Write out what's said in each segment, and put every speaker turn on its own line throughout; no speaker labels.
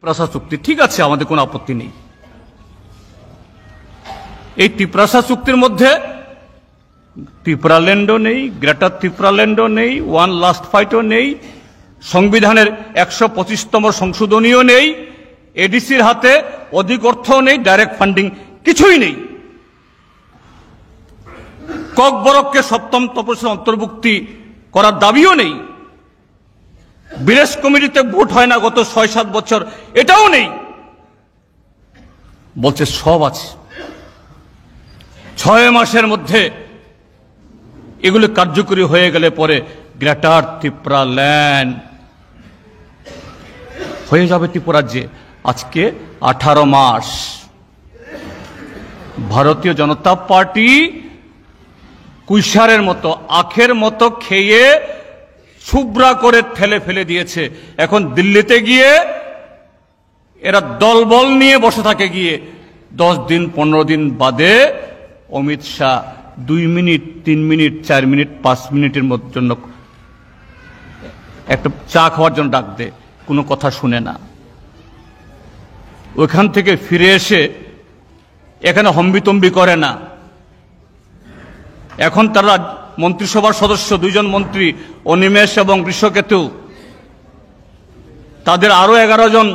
ত্রিপুরা চুক্তি ঠিক আছে, আমাদের কোনো আপত্তি নেই। এই ত্রিপুরা চুক্তির মধ্যে ত্রিপুরাল্যান্ডও নেই, গ্রেটার ত্রিপুরাল্যান্ডও নেই, ওয়ান লাস্ট ফাইটও নেই, সংবিধানের 125তম সংশোধনীও নেই, এডিসির হাতে অধিক অর্থও নেই, ডাইরেক্ট ফান্ডিং কিছুই নেই। ককবরককে 7ম তপশিলে অন্তর্ভুক্তি করার দাবিও নেই। বিলেস কমিটিতে ভোট হয় না গত 6-7 বছর, এটাও নেই। বলছে সব আছে। 6 মাসের মধ্যে এগুলো কার্যকরী হয়ে গেলে পরে গ্রেটার ত্রিপুরাল্যান্ড হয়ে যাবে ত্রিপুরাজ্যে। আজকে 18 মাস ভারতীয় জনতা পার্টি কুইসারের মতো, আখের মতো খেয়ে ছুবরা করে ঠেলে ফেলে দিয়েছে। এখন দিল্লিতে গিয়ে এরা দলবল নিয়ে বসে থাকে, গিয়ে 10 দিন 15 দিন বাদে Amit Shah 2 minute 3 minute 4 minute 5 মিনিটের জন্য একটা চা খাওয়ার জন্য ডাক দে, কোনো কথা শুনে না। ওইখান থেকে ফিরে এসে এখানে হম্বিতম্বি করে না। এখন তারা মন্ত্রিসভার সদস্য 2 জন মন্ত্রী, অনিমেষ এবং ঋষকেতু, তাদের আরো 11 জন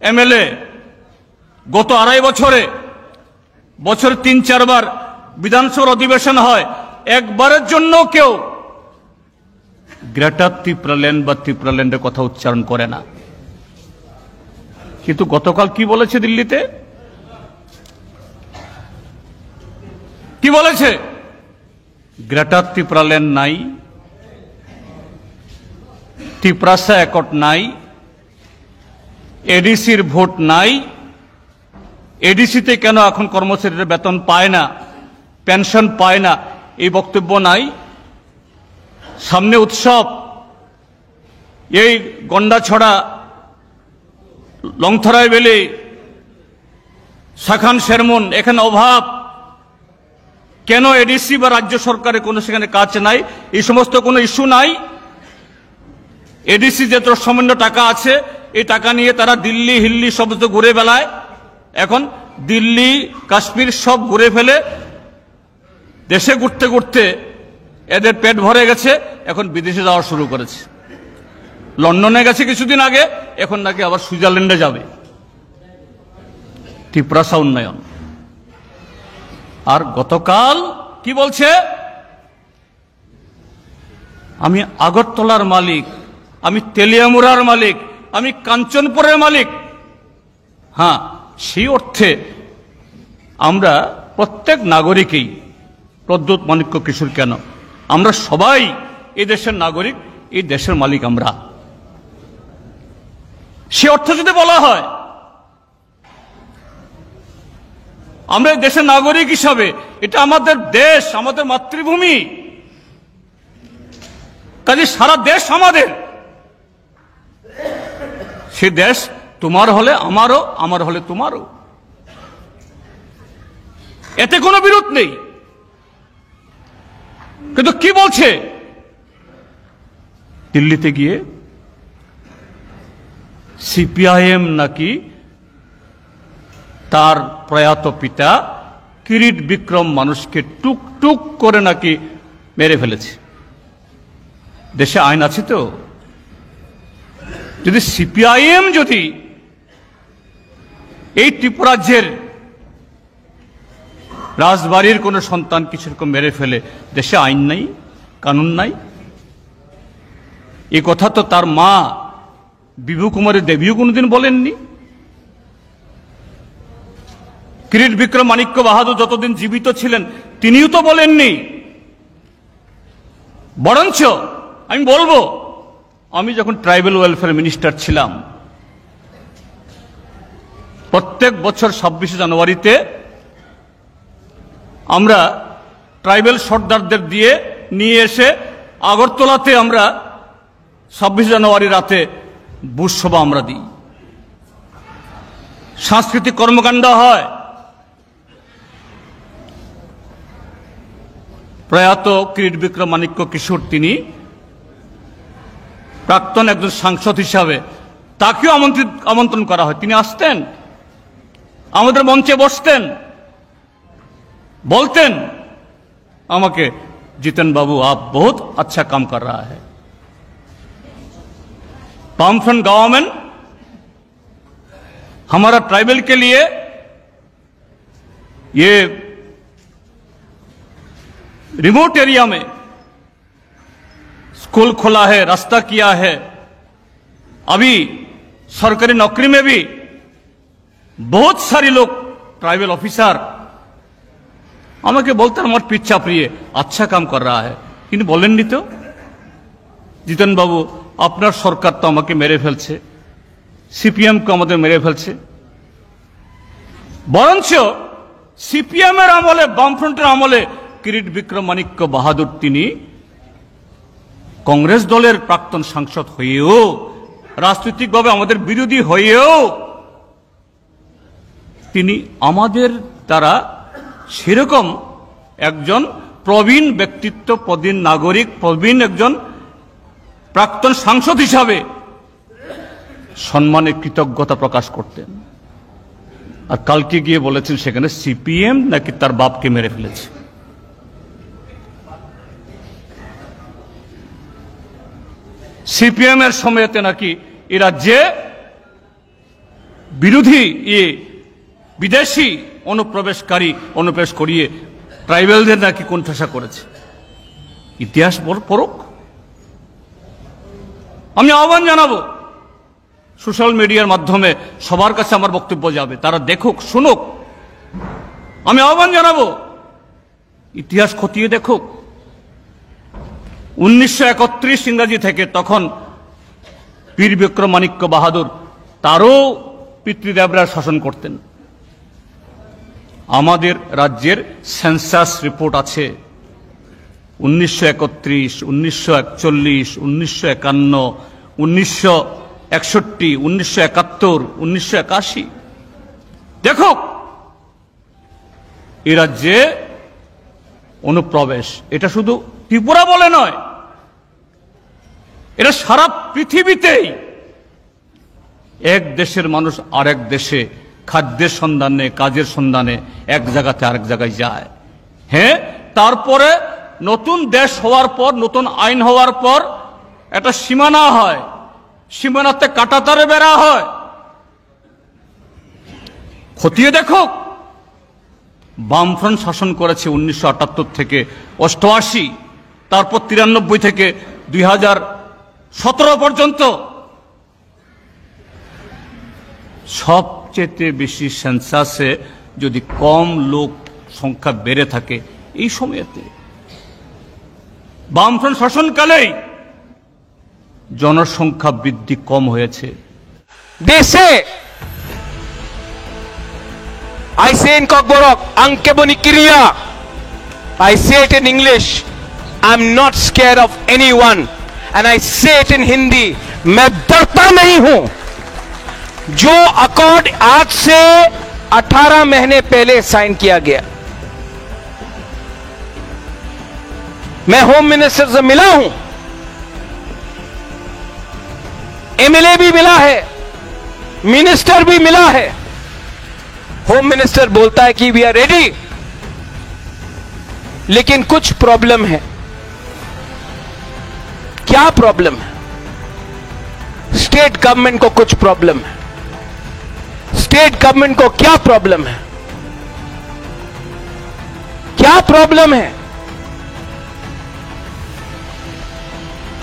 এমএলএ, গত 2.5 বছরে বছরে 3-4 বার বিধানসভার অধিবেশন হয়, একবারের জন্য কেউ গ্রেটার ত্রিপুরাল্যান্ড বা ত্রিপুরাল্যান্ডের কথা উচ্চারণ করে না। কিন্তু গতকাল কি বলেছে দিল্লিতে? কি বলেছে? গ্রেটার ত্রিপুরাল্যান্ড নাই, ত্রিপুরাসা অ্যাকর্ড নাই, এডিসির ভোট নাই, এডিসিতে কেন এখন কর্মচারীরা বেতন পায় না, পেনশন পায় না, এই বক্তব্য নাই। সামনে উৎসব, এই গন্ডাছড়া, লংথরাই বেলে, শাখান শেরমন, এখানে অভাব। কেন এডিসি বা রাজ্য সরকারের কোনো সেখানে কাজ নাই? এই সমস্ত কোনো ইস্যু নাই। এডিসি যে সামান্য টাকা আছে, এই টাকা নিয়ে তারা দিল্লি হিল্লি সব ঘুরে বেড়ায়। এখন দিল্লি কাশ্মীর সব ঘুরে ফেলে, দেশে ঘুরতে ঘুরতে এদের পেট ভরে গেছে, এখন বিদেশে যাওয়া শুরু করেছে। লন্ডনে গেছে কিছুদিন আগে, এখন নাকি আবার সুইজারল্যান্ডে যাবে। ত্রিপুরাসা উন্নয়ন। আর গতকাল কি বলছে? আমি আগরতলার মালিক, আমি তেলিয়ামুড়ার মালিক, আমি কাঞ্চনপুরের মালিক। হ্যাঁ, সেই অর্থে আমরা প্রত্যেক নাগরিকই, প্রদ্যুৎ মাণিক্য কিশোর কেন, আমরা সবাই এই দেশের নাগরিক, এই দেশের মালিক আমরা। সে অর্থে যদি বলা হয় আমরা এই দেশের নাগরিক হিসাবে, এটা আমাদের দেশ, আমাদের মাতৃভূমি, কাজে সারা দেশ আমাদের। সে দেশ তোমার হলে আমারও, আমার হলে তোমারও, এতে কোনো বিরোধ নেই। কিন্তু কি বলছে দিল্লিতে গিয়ে? সিপিআইএম নাকি তার প্রয়াত পিতা কিরিট বিক্রম মানুষকে টুক টুক করে নাকি মেরে ফেলেছে। দেশে আইন আছে তো? যদি সিপিআইএম যদি এই ত্রিপুরাজ্যের রাজবাড়ির কোন সন্তান কিছুরকম মেরে ফেলে, দেশে আইন নাই, কানুন নাই? এই কথা তো তার মা বিভু কুমারী দেবীও কোনোদিন বলেননি। কিরিট বিক্রম মাণিক্য বাহাদুর যতদিন জীবিত ছিলেন তিনিও তো বলেননি। বরঞ্চ আমি বলবো, আমি যখন ট্রাইবাল ওয়েলফেয়ার মিনিস্টার ছিলাম, প্রত্যেক বছর 26শে জানুয়ারিতে আমরা ট্রাইবাল সর্দারদের দিয়ে নিয়ে এসে আগরতলাতে আমরা 26 জানুয়ারি রাতে বুশ সভা আমরা দিই, সাংস্কৃতিক কর্মকাণ্ড হয়। প্রয়াত কিরিট বিক্রম মাণিক্য কিশোর তিনি প্রাক্তন একজন সাংসদ হিসাবে তাকেও আমন্ত্রণ করা হয়, তিনি আসতেন, আমাদের মঞ্চে বসতেন, বলতেন আমাকে, जितन बाबू आप बहुत अच्छा काम कर रहा है। वामफ्रंट गवर्नमेंट हमारा ट्राइबल के लिए ये रिमोट एरिया में स्कूल खोला है, रास्ता किया है। अभी सरकारी नौकरी में भी बहुत सारे लोग ट्राइबल ऑफिसर আমাকে বলতেন আমার পিচ্ছা প্রিয়ে আচ্ছা কাম কর রা হ্যায়, কিন্তু বলেননি তো জিতেন বাবু আপনার সরকার তো আমাকে মেরে ফেলছে, সিপিএম কে আমাদের মেরে ফেলছে। বরঞ্চ সিপিএম এর আমলে, বামফ্রন্টের আমলে কিরিট বিক্রম মানিক্য বাহাদুর তিনি কংগ্রেস দলের প্রাক্তন সাংসদ হয়েও, রাজনৈতিকভাবে আমাদের বিরোধী হয়েও তিনি আমাদের দ্বারা সেরকম একজন প্রবীণ ব্যক্তিত্ব, প্রবীণ নাগরিক, প্রবীণ একজন প্রাক্তন সাংসদ হিসাবে সম্মানে কৃতজ্ঞতা প্রকাশ করতেন। আর কালকে গিয়ে বলেছেন সেখানে সিপিএম নাকি তার বাপকে মেরে ফেলেছে। সিপিএম এর সময়তে নাকি এ রাজ্যে বিরোধী বিদেশি অনুপ্রবেশ করিয়ে ট্রাইবেলদের নাকি কোণঠাসা করেছে। ইতিহাস পড়ুক। আমি আহ্বান জানাবো, সোশ্যাল মিডিয়ার মাধ্যমে সবার কাছে আমার বক্তব্য যাবে, তারা দেখুক, শুনুক। আমি আহ্বান জানাবো ইতিহাস খতিয়ে দেখুক। 1931 ইংরাজি থেকে, তখন বীর বিক্রম মানিক্য বাহাদুর তারও পিতৃদেবরা শাসন করতেন। আমাদের রাজ্যের সেন্সাস রিপোর্ট আছে 1931, 1941, 1951, 1961, 1971, 1981। দেখো এ রাজ্যে অনুপ্রবেশ, এটা শুধু ত্রিপুরা বলে নয়, এটা সারা পৃথিবীতেই এক দেশের মানুষ আরেক দেশে খাদ্যের সন্ধানে, কাজের সন্ধানে এক জায়গাতে আরেক জায়গায় যায়। হ্যাঁ, তারপরে নতুন দেশ হওয়ার পর, নতুন আইন হওয়ার পর একটা সীমানা হয়, সীমানাতে কাঁটাতারে বেড়া হয়। খতিয়ে দেখো, বামফ্রন্ট শাসন করেছে 1978 থেকে 88, তারপর 93 থেকে 2017 পর্যন্ত। সবচেয়ে বেশি সেন্সাসে যদি কম লোক সংখ্যা বেড়ে থাকে এই সময়তে, বামফ্রন্ট শাসনকালেই জনসংখ্যা বৃদ্ধি কম হয়েছে।
দেশে I say in Kokborok, Anke Boni Kiriya. I say it in English. I'm not scared of anyone. And I say it in Hindi. मैं डरता नहीं हूं। जो अकॉर्ड आज से 18 महीने पहले साइन किया गया, मैं होम मिनिस्टर से मिला हूं, एमएलए भी मिला है, मिनिस्टर भी मिला है। होम मिनिस्टर बोलता है कि वी आर रेडी, लेकिन कुछ प्रॉब्लम है। क्या प्रॉब्लम है? स्टेट गवर्नमेंट को कुछ प्रॉब्लम है। स्टेट गवर्नमेंट को क्या प्रॉब्लम है? क्या प्रॉब्लम है?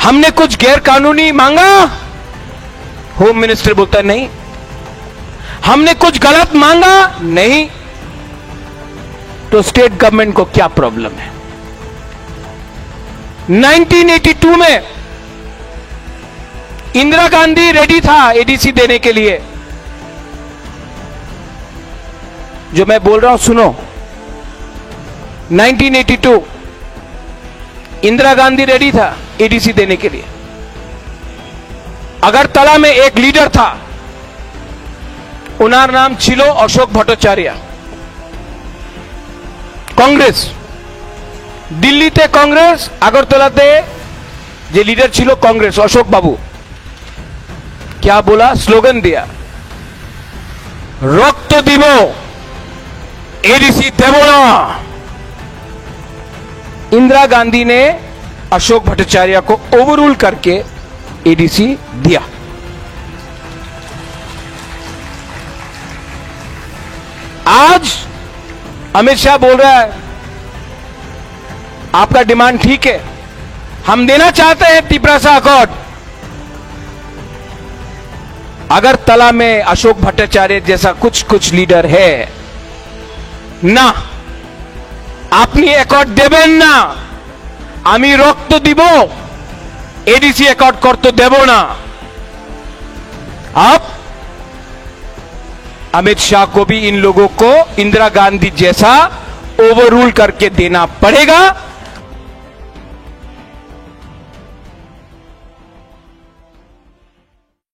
हमने कुछ गैर कानूनी मांगा? होम मिनिस्टर बोलता है नहीं। हमने कुछ गलत मांगा? नहीं। तो स्टेट गवर्नमेंट को क्या प्रॉब्लम है? 1982 में इंदिरा गांधी रेडी था एडीसी देने के लिए। जो मैं बोल रहा हूं सुनो, 1982 इंदिरा गांधी रेडी था एडीसी देने के लिए। अगरतला में एक लीडर था, उनार नाम छिलो अशोक भट्टाचार्य। कांग्रेस दिल्लीते कांग्रेस, আগরতলাতে যে লিডার ছিল কাংগ্রেস অশোক বাবু। क्या बोला, स्लोगन दिया, रक्त দিব एडीसी देव ना। इंदिरा गांधी ने अशोक भट्टाचार्य को ओवररूल करके एडीसी दिया। आज अमित शाह बोल रहा है आपका डिमांड ठीक है, हम देना चाहते हैं तिपरासा अकॉर्ड। अगर तला में अशोक भट्टाचार्य जैसा कुछ कुछ लीडर है ना, আপনি অ্যাকর্ড দেবেন না, আমি রক্ত দিব, एडीसी অ্যাকর্ড করতে দেব না। अब अमित शाह को भी इन लोगों को इंदिरा गांधी जैसा ओवररूल करके देना पड़ेगा।